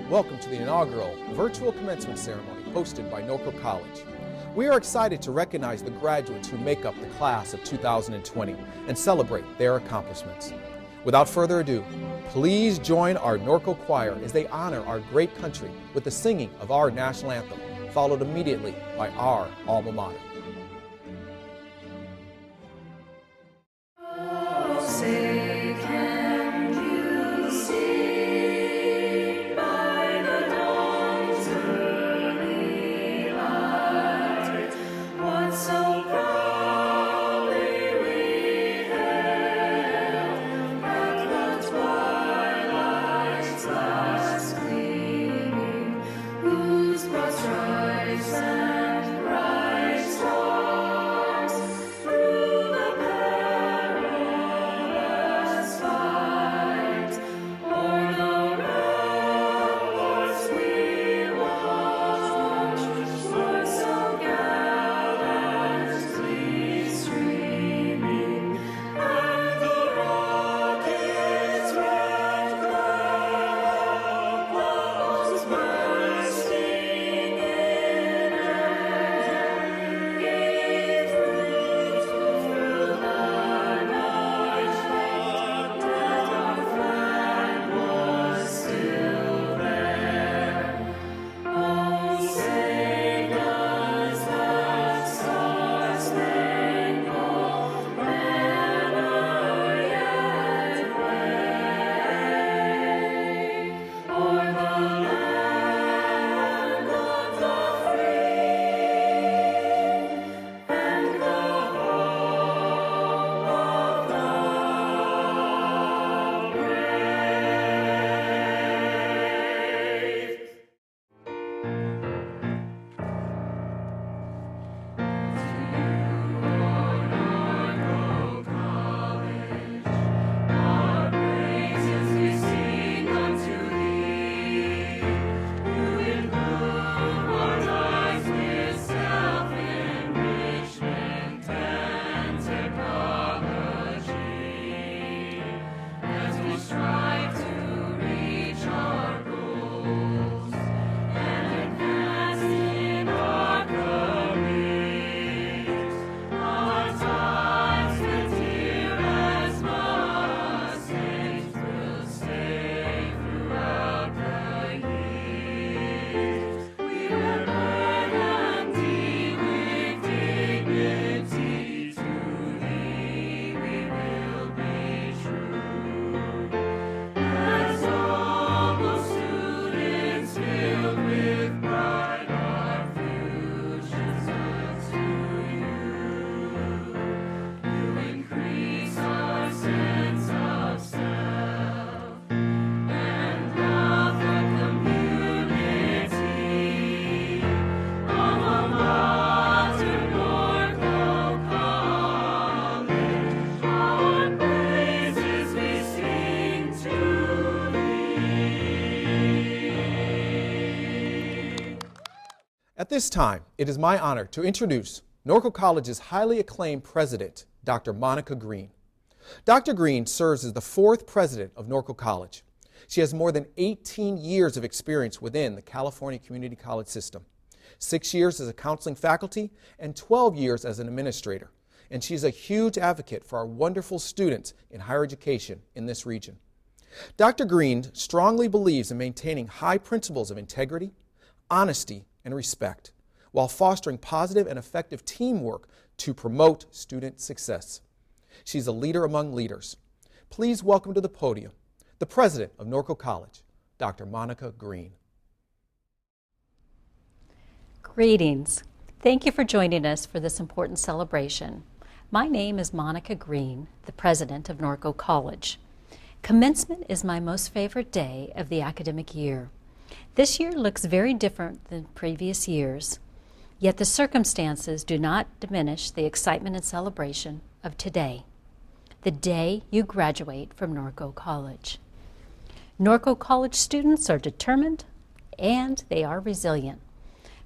Welcome to the inaugural virtual commencement ceremony hosted by Norco College. We are excited to recognize the graduates who make up the class of 2020 and celebrate their accomplishments. Without further ado, please join our Norco choir as they honor our great country with the singing of our national anthem, followed immediately by our alma mater. At this time, it is my honor to introduce Norco College's highly acclaimed president, Dr. Monica Green. Dr. Green serves as the fourth president of Norco College. She has more than 18 years of experience within the California Community College system, 6 years as a counseling faculty, and 12 years as an administrator. And she's a huge advocate for our wonderful students in higher education in this region. Dr. Green strongly believes in maintaining high principles of integrity, honesty, and respect, while fostering positive and effective teamwork to promote student success. She's a leader among leaders. Please welcome to the podium the president of Norco College, Dr. Monica Green. Greetings. Thank you for joining us for this important celebration. My name is Monica Green, the president of Norco College. Commencement is my most favorite day of the academic year. This year looks very different than previous years, yet the circumstances do not diminish the excitement and celebration of today, the day you graduate from Norco College. Norco College students are determined and they are resilient.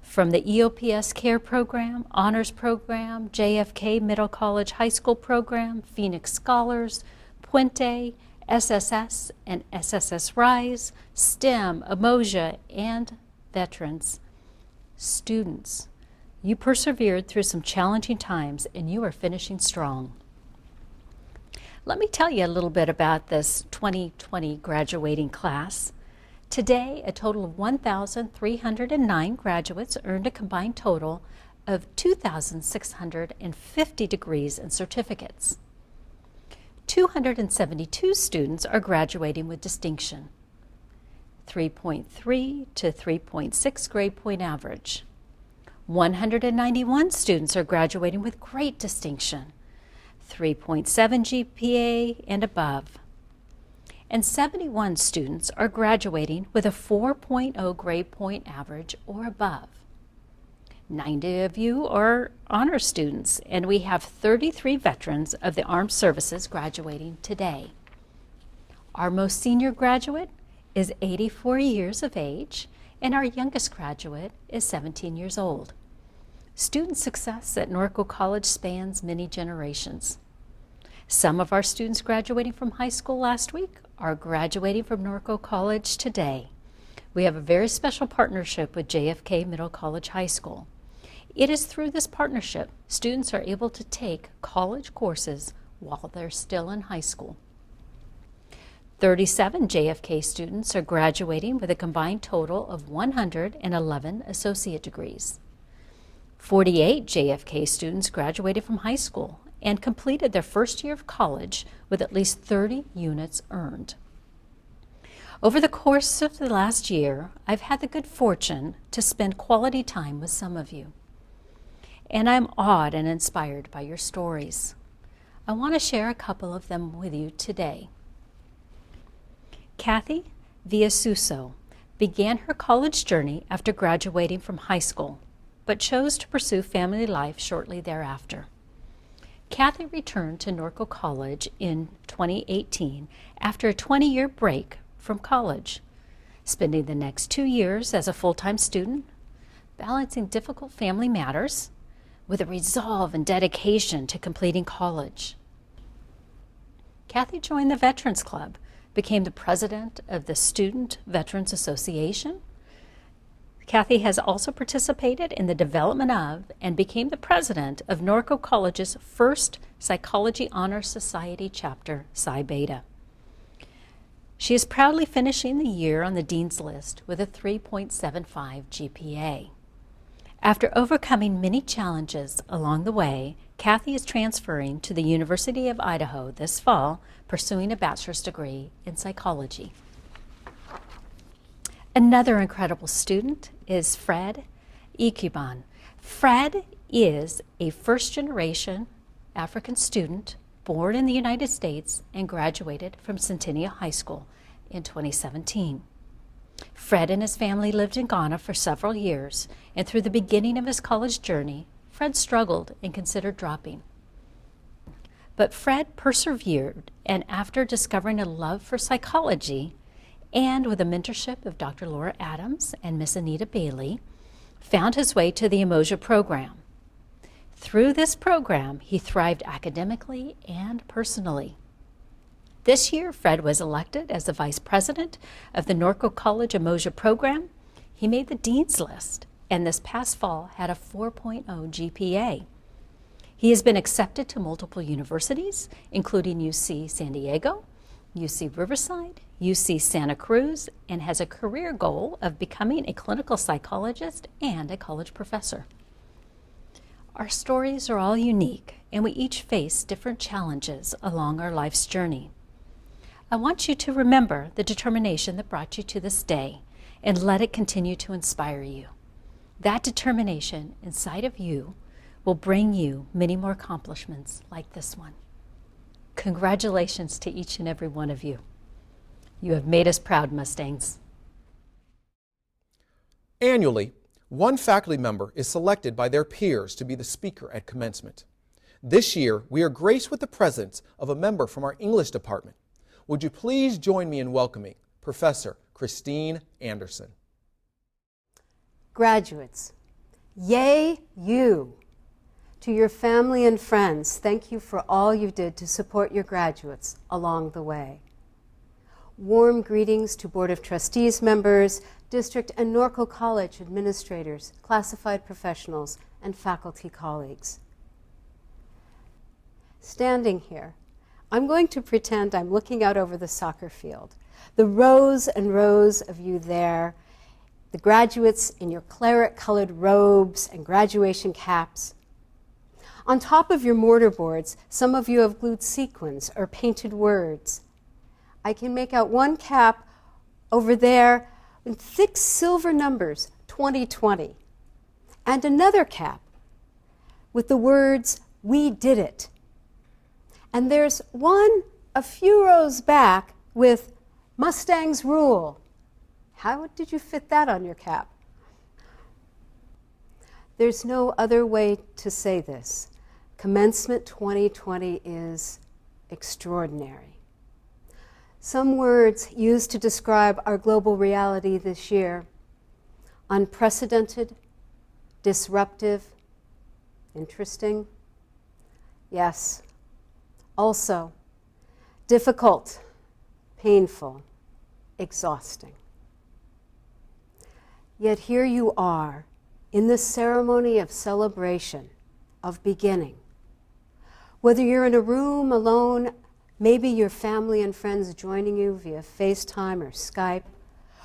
From the EOPS Care Program, Honors Program, JFK Middle College High School Program, Phoenix Scholars, Puente, SSS and SSS Rise, STEM, Emoja, and veterans. Students, you persevered through some challenging times and you are finishing strong. Let me tell you a little bit about this 2020 graduating class. Today, a total of 1,309 graduates earned a combined total of 2,650 degrees and certificates. 272 students are graduating with distinction, 3.3 to 3.6 grade point average. 191 students are graduating with great distinction, 3.7 GPA and above. And 71 students are graduating with a 4.0 grade point average or above. 90 of you are honor students, and we have 33 veterans of the armed services graduating today. Our most senior graduate is 84 years of age, and our youngest graduate is 17 years old. Student success at Norco College spans many generations. Some of our students graduating from high school last week are graduating from Norco College today. We have a very special partnership with JFK Middle College High School. It is through this partnership students are able to take college courses while they're still in high school. 37 JFK students are graduating with a combined total of 111 associate degrees. 48 JFK students graduated from high school and completed their first year of college with at least 30 units earned. Over the course of the last year, I've had the good fortune to spend quality time with some of you. And I'm awed and inspired by your stories. I want to share a couple of them with you today. Kathy Villasuso began her college journey after graduating from high school, but chose to pursue family life shortly thereafter. Kathy returned to Norco College in 2018 after a 20-year break from college, spending the next 2 years as a full-time student, balancing difficult family matters with a resolve and dedication to completing college. Kathy joined the Veterans Club, became the president of the Student Veterans Association. Kathy has also participated in the development of and became the president of Norco College's first Psychology Honor Society chapter, Psi Beta. She is proudly finishing the year on the Dean's List with a 3.75 GPA. After overcoming many challenges along the way, Kathy is transferring to the University of Idaho this fall, pursuing a bachelor's degree in psychology. Another incredible student is Fred Ikuban. Fred is a first-generation African student born in the United States and graduated from Centennial High School in 2017. Fred and his family lived in Ghana for several years, and through the beginning of his college journey, Fred struggled and considered dropping. But Fred persevered, and after discovering a love for psychology, and with the mentorship of Dr. Laura Adams and Miss Anita Bailey, found his way to the Emoja program. Through this program, he thrived academically and personally. This year, Fred was elected as the vice president of the Norco College Emoja program. He made the Dean's List, and this past fall had a 4.0 GPA. He has been accepted to multiple universities, including UC San Diego, UC Riverside, UC Santa Cruz, and has a career goal of becoming a clinical psychologist and a college professor. Our stories are all unique, and we each face different challenges along our life's journey. I want you to remember the determination that brought you to this day and let it continue to inspire you. That determination inside of you will bring you many more accomplishments like this one. Congratulations to each and every one of you. You have made us proud, Mustangs. Annually, one faculty member is selected by their peers to be the speaker at commencement. This year, we are graced with the presence of a member from our English department. Would you please join me in welcoming Professor Kristine Anderson. Graduates, yay you! To your family and friends, thank you for all you did to support your graduates along the way. Warm greetings to Board of Trustees members, district and Norco College administrators, classified professionals, and faculty colleagues. Standing here, I'm going to pretend I'm looking out over the soccer field. The rows and rows of you there, the graduates in your claret-colored robes and graduation caps. On top of your mortar boards, some of you have glued sequins or painted words. I can make out one cap over there with thick silver numbers, 2020, and another cap with the words, "We did it." And there's one a few rows back with "Mustangs rule." How did you fit that on your cap? There's no other way to say this. Commencement 2020 is extraordinary. Some words used to describe our global reality this year: unprecedented, disruptive, interesting. Yes, also difficult, painful, exhausting. Yet here you are in the ceremony of celebration, of beginning. Whether you're in a room alone, maybe your family and friends joining you via FaceTime or Skype,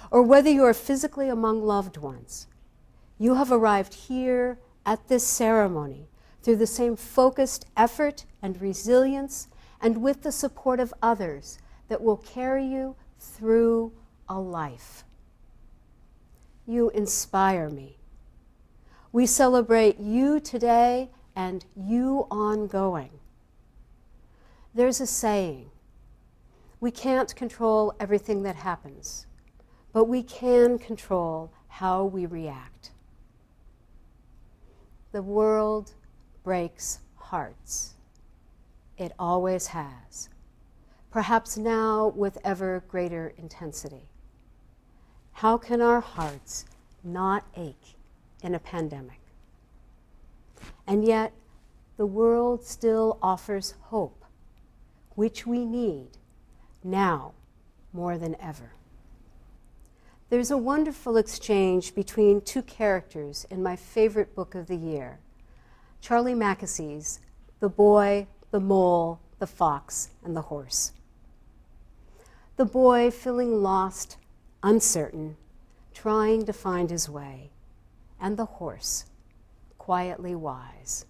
or whether you are physically among loved ones, you have arrived here at this ceremony through the same focused effort and resilience, and with the support of others that will carry you through a life. You inspire me. We celebrate you today and you ongoing. There's a saying, we can't control everything that happens, but we can control how we react. The world breaks hearts. It always has, perhaps now with ever greater intensity. How can our hearts not ache in a pandemic? And yet, the world still offers hope, which we need now more than ever. There's a wonderful exchange between two characters in my favorite book of the year, Charlie Mackesie's The Boy, the Mole, the Fox, and the Horse. The boy feeling lost, uncertain, trying to find his way, and the horse, quietly wise.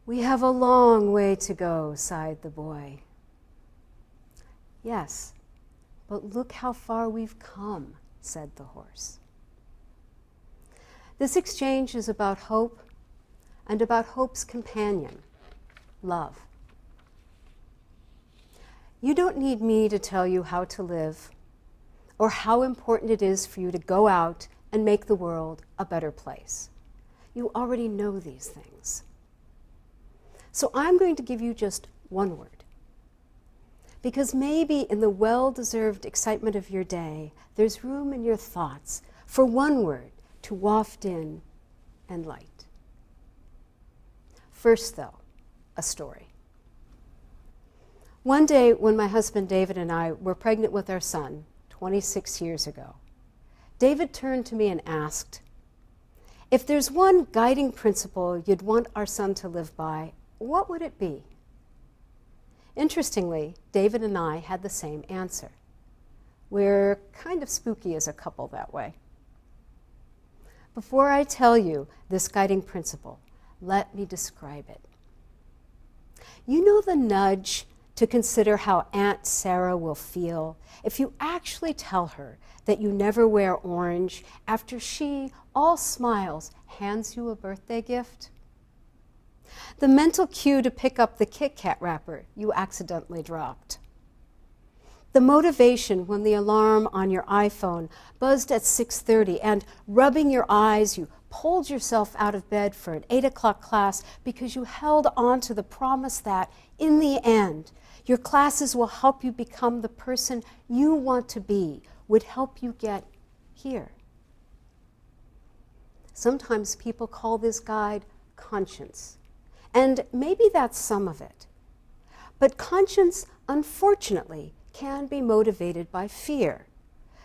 "We have a long way to go," sighed the boy. "Yes, but look how far we've come," said the horse. This exchange is about hope and about hope's companion, love. You don't need me to tell you how to live or how important it is for you to go out and make the world a better place. You already know these things. So I'm going to give you just one word, because maybe in the well-deserved excitement of your day, there's room in your thoughts for one word to waft in and light. First, though, a story. One day when my husband David and I were pregnant with our son 26 years ago, David turned to me and asked, "If there's one guiding principle you'd want our son to live by, what would it be?" Interestingly, David and I had the same answer. We're kind of spooky as a couple that way. Before I tell you this guiding principle, let me describe it. You know the nudge to consider how Aunt Sarah will feel if you actually tell her that you never wear orange after she, all smiles, hands you a birthday gift? The mental cue to pick up the Kit Kat wrapper you accidentally dropped. The motivation when the alarm on your iPhone buzzed at 6:30 and, rubbing your eyes, you pulled yourself out of bed for an 8 o'clock class because you held on to the promise that, in the end, your classes will help you become the person you want to be, would help you get here. Sometimes people call this guide conscience, and maybe that's some of it. But conscience, unfortunately, can be motivated by fear.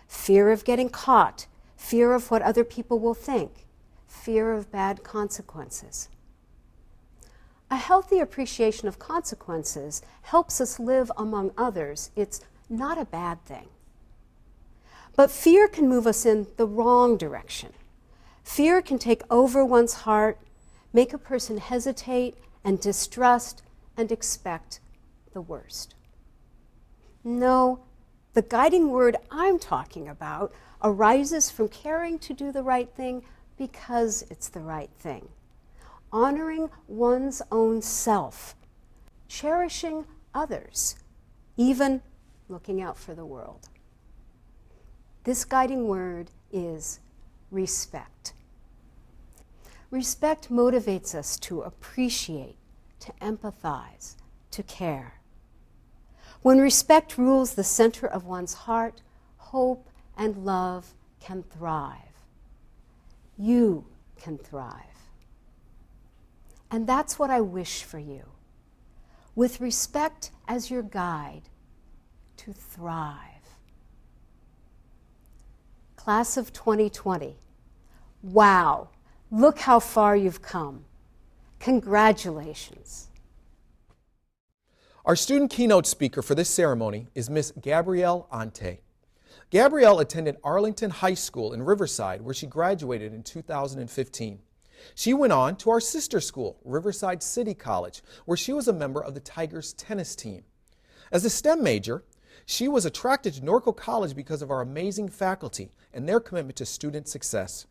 Fear of getting caught, fear of what other people will think, fear of bad consequences. A healthy appreciation of consequences helps us live among others. It's not a bad thing. But fear can move us in the wrong direction. Fear can take over one's heart, make a person hesitate and distrust and expect the worst. No, the guiding word I'm talking about arises from caring to do the right thing because it's the right thing. Honoring one's own self, cherishing others, even looking out for the world. This guiding word is respect. Respect motivates us to appreciate, to empathize, to care. When respect rules the center of one's heart, hope and love can thrive. You can thrive. And that's what I wish for you. With respect as your guide, to thrive. Class of 2020, wow, look how far you've come. Congratulations. Our student keynote speaker for this ceremony is Miss Gabrielle Ante. Gabrielle attended Arlington High School in Riverside, where she graduated in 2015. She went on to our sister school, Riverside City College, where she was a member of the Tigers tennis team. As a STEM major, she was attracted to Norco College because of our amazing faculty and their commitment to student success.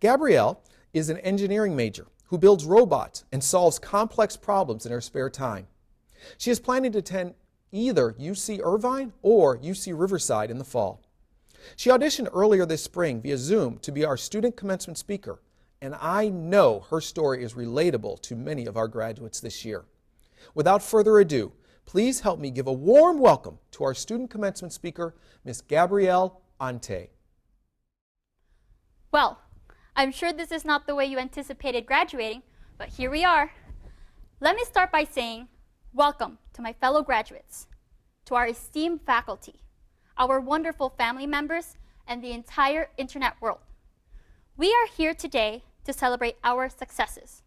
Gabrielle is an engineering major who builds robots and solves complex problems in her spare time. She is planning to attend either UC Irvine or UC Riverside in the fall. She auditioned earlier this spring via Zoom to be our student commencement speaker, and I know her story is relatable to many of our graduates this year. Without further ado, please help me give a warm welcome to our student commencement speaker, Miss Gabrielle Ante. Well, I'm sure this is not the way you anticipated graduating, but here we are. Let me start by saying, welcome to my fellow graduates, to our esteemed faculty, our wonderful family members, and the entire internet world. We are here today to celebrate our successes.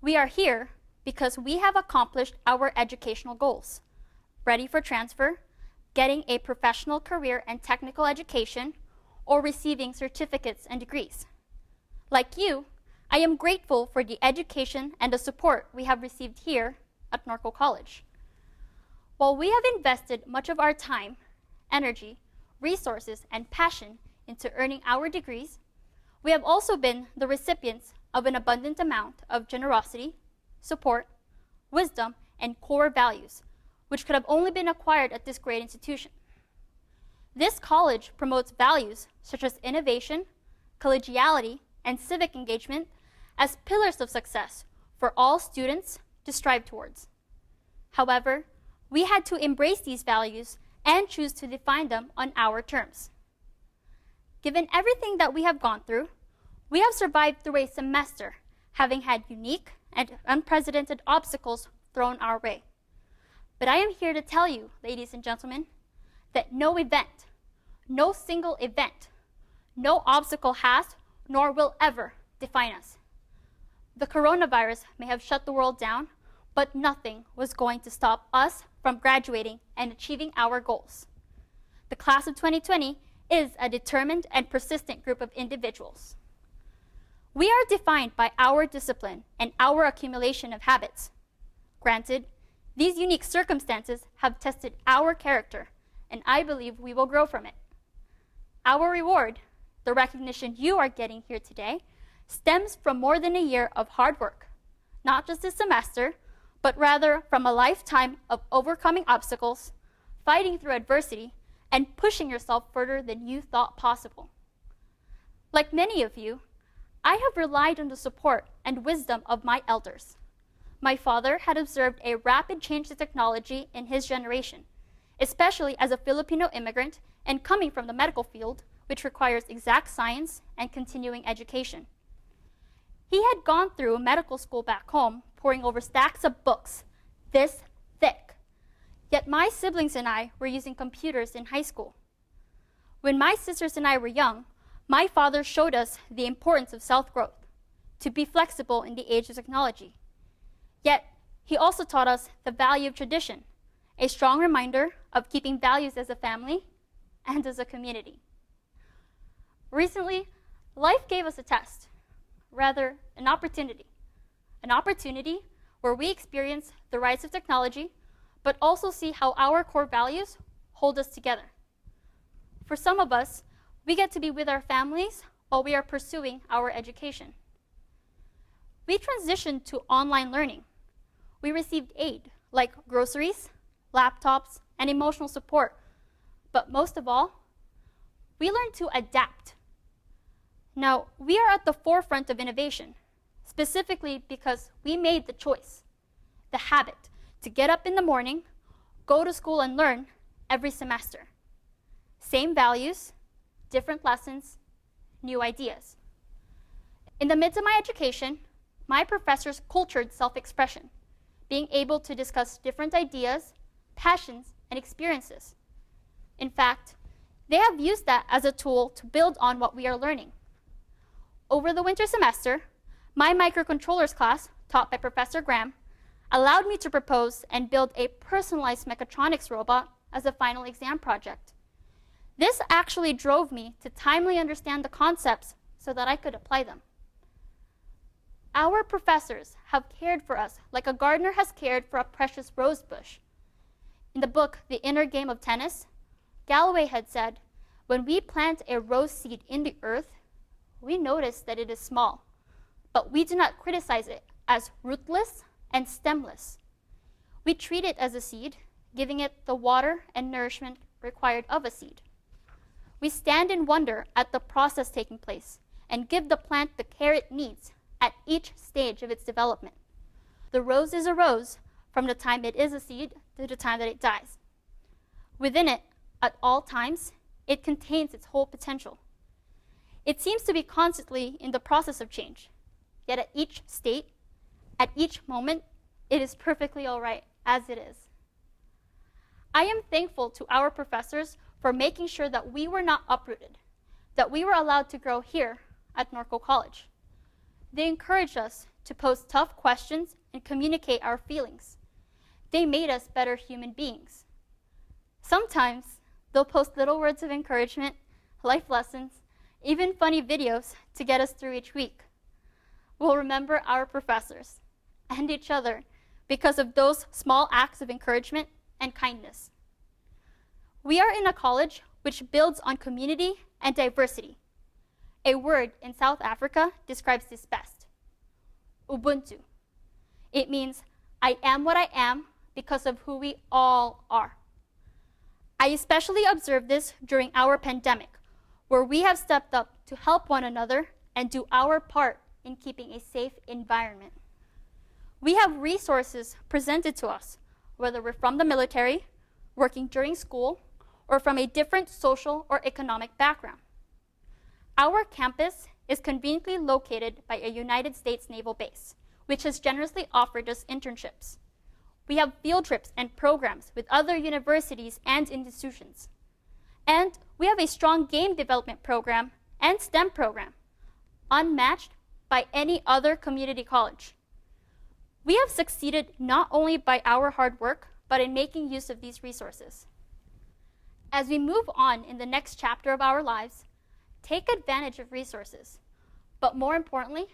We are here because we have accomplished our educational goals, ready for transfer, getting a professional career and technical education, or receiving certificates and degrees. Like you, I am grateful for the education and the support we have received here at Norco College. While we have invested much of our time, energy, resources, and passion into earning our degrees, we have also been the recipients of an abundant amount of generosity, support, wisdom, and core values, which could have only been acquired at this great institution. This college promotes values such as innovation, collegiality, and civic engagement as pillars of success for all students to strive towards. However, we had to embrace these values and choose to define them on our terms. Given everything that we have gone through, we have survived through a semester, having had unique and unprecedented obstacles thrown our way. But I am here to tell you, ladies and gentlemen, that no event, no single event, no obstacle has nor will ever define us. The coronavirus may have shut the world down, but nothing was going to stop us from graduating and achieving our goals. The class of 2020 is a determined and persistent group of individuals. We are defined by our discipline and our accumulation of habits. Granted, these unique circumstances have tested our character, and I believe we will grow from it. Our reward, the recognition you are getting here today, stems from more than a year of hard work, not just this semester, but rather from a lifetime of overcoming obstacles, fighting through adversity, and pushing yourself further than you thought possible. Like many of you, I have relied on the support and wisdom of my elders. My father had observed a rapid change to technology in his generation, especially as a Filipino immigrant and coming from the medical field, which requires exact science and continuing education. He had gone through medical school back home, poring over stacks of books this thick, Yet my siblings and I were using computers in high school. When my sisters and I were young, my father showed us the importance of self-growth, to be flexible in the age of technology. Yet, he also taught us the value of tradition, a strong reminder of keeping values as a family and as a community. Recently, life gave us a test, rather an opportunity where we experience the rise of technology, but also see how our core values hold us together. For some of us, we get to be with our families while we are pursuing our education. We transitioned to online learning. We received aid like groceries, laptops, and emotional support. But most of all, we learned to adapt. Now, we are at the forefront of innovation, specifically because we made the choice, the habit, to get up in the morning, go to school and learn every semester. Same values, different lessons, new ideas. In the midst of my education, my professors cultured self-expression, being able to discuss different ideas, passions, and experiences. In fact, they have used that as a tool to build on what we are learning. Over the winter semester, my microcontrollers class, taught by Professor Graham, allowed me to propose and build a personalized mechatronics robot as a final exam project. This actually drove me to timely understand the concepts so that I could apply them. Our professors have cared for us like a gardener has cared for a precious rose bush. In the book, The Inner Game of Tennis, Galloway had said, when we plant a rose seed in the earth, we notice that it is small, but we do not criticize it as rootless and stemless. We treat it as a seed, giving it the water and nourishment required of a seed. We stand in wonder at the process taking place and give the plant the care it needs at each stage of its development. The rose is a rose from the time it is a seed to the time that it dies. Within it, at all times, it contains its whole potential. It seems to be constantly in the process of change, yet at each state, at each moment, it is perfectly all right as it is. I am thankful to our professors for making sure that we were not uprooted, that we were allowed to grow here at Norco College. They encouraged us to pose tough questions and communicate our feelings. They made us better human beings. Sometimes they'll post little words of encouragement, life lessons, even funny videos to get us through each week. We'll remember our professors and each other because of those small acts of encouragement and kindness. We are in a college which builds on community and diversity. A word in South Africa describes this best: Ubuntu. It means I am what I am because of who we all are. I especially observed this during our pandemic, where we have stepped up to help one another and do our part in keeping a safe environment. We have resources presented to us, whether we're from the military, working during school, or from a different social or economic background. Our campus is conveniently located by a United States naval base, which has generously offered us internships. We have field trips and programs with other universities and institutions. And we have a strong game development program and STEM program, unmatched by any other community college. We have succeeded not only by our hard work, but in making use of these resources. As we move on in the next chapter of our lives, take advantage of resources, but more importantly,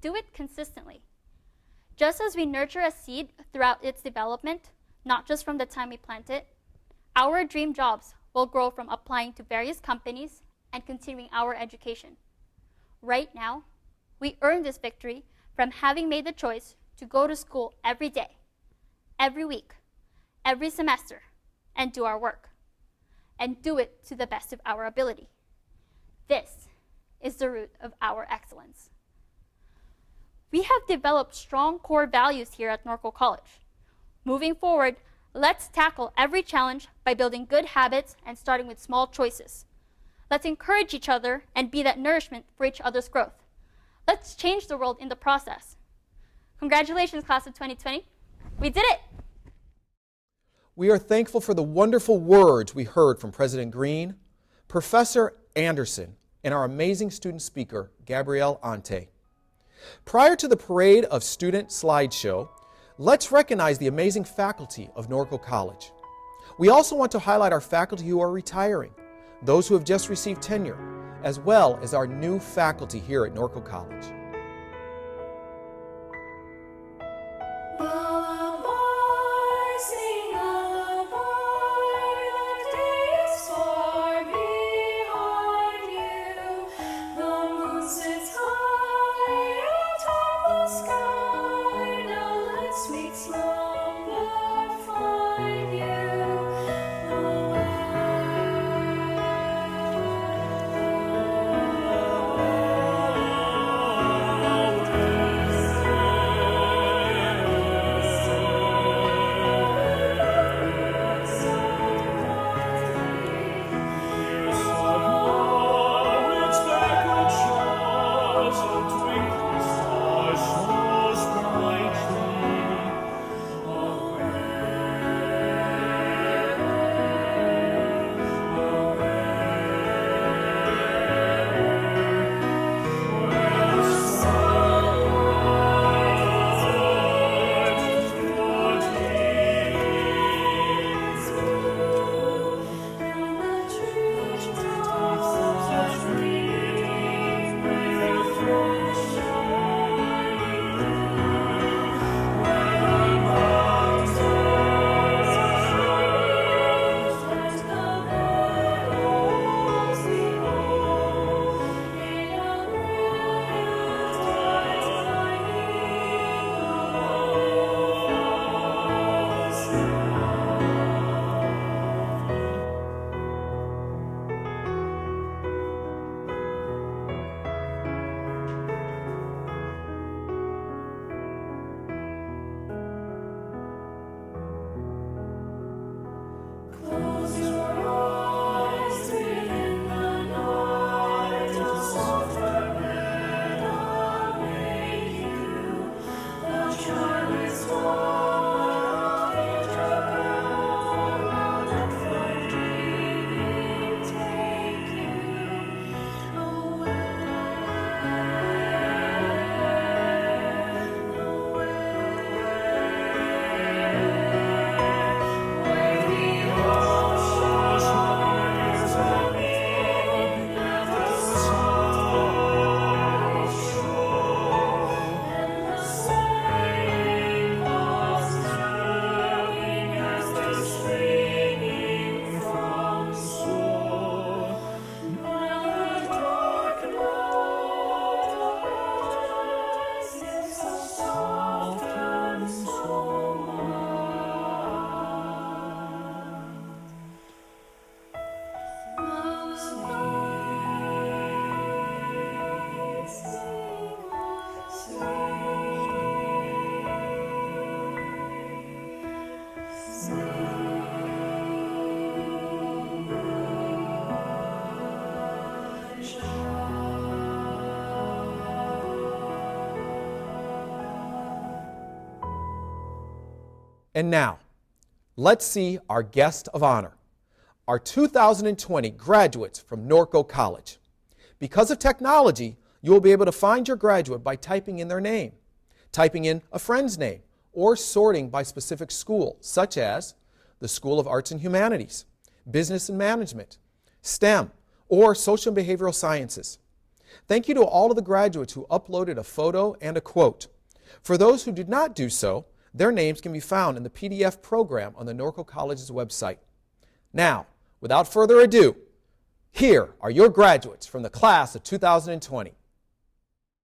do it consistently. Just as we nurture a seed throughout its development, not just from the time we plant it, our dream jobs will grow from applying to various companies and continuing our education. Right now, we earn this victory from having made the choice to go to school every day, every week, every semester, and do our work, and do it to the best of our ability. This is the root of our excellence. We have developed strong core values here at Norco College. Moving forward, let's tackle every challenge by building good habits and starting with small choices. Let's encourage each other and be that nourishment for each other's growth. Let's change the world in the process. Congratulations, class of 2020. We did it! We are thankful for the wonderful words we heard from President Green, Professor Anderson, and our amazing student speaker, Gabrielle Ante. Prior to the parade of student slideshow, let's recognize the amazing faculty of Norco College. We also want to highlight our faculty who are retiring, those who have just received tenure, as well as our new faculty here at Norco College. And now, let's see our guest of honor, our 2020 graduates from Norco College. Because of technology, you will be able to find your graduate by typing in their name, typing in a friend's name, or sorting by specific school, such as the School of Arts and Humanities, Business and Management, STEM, or Social and Behavioral Sciences. Thank you to all of the graduates who uploaded a photo and a quote. For those who did not do so, their names can be found in the PDF program on the Norco College's website. Now, without further ado, here are your graduates from the class of 2020.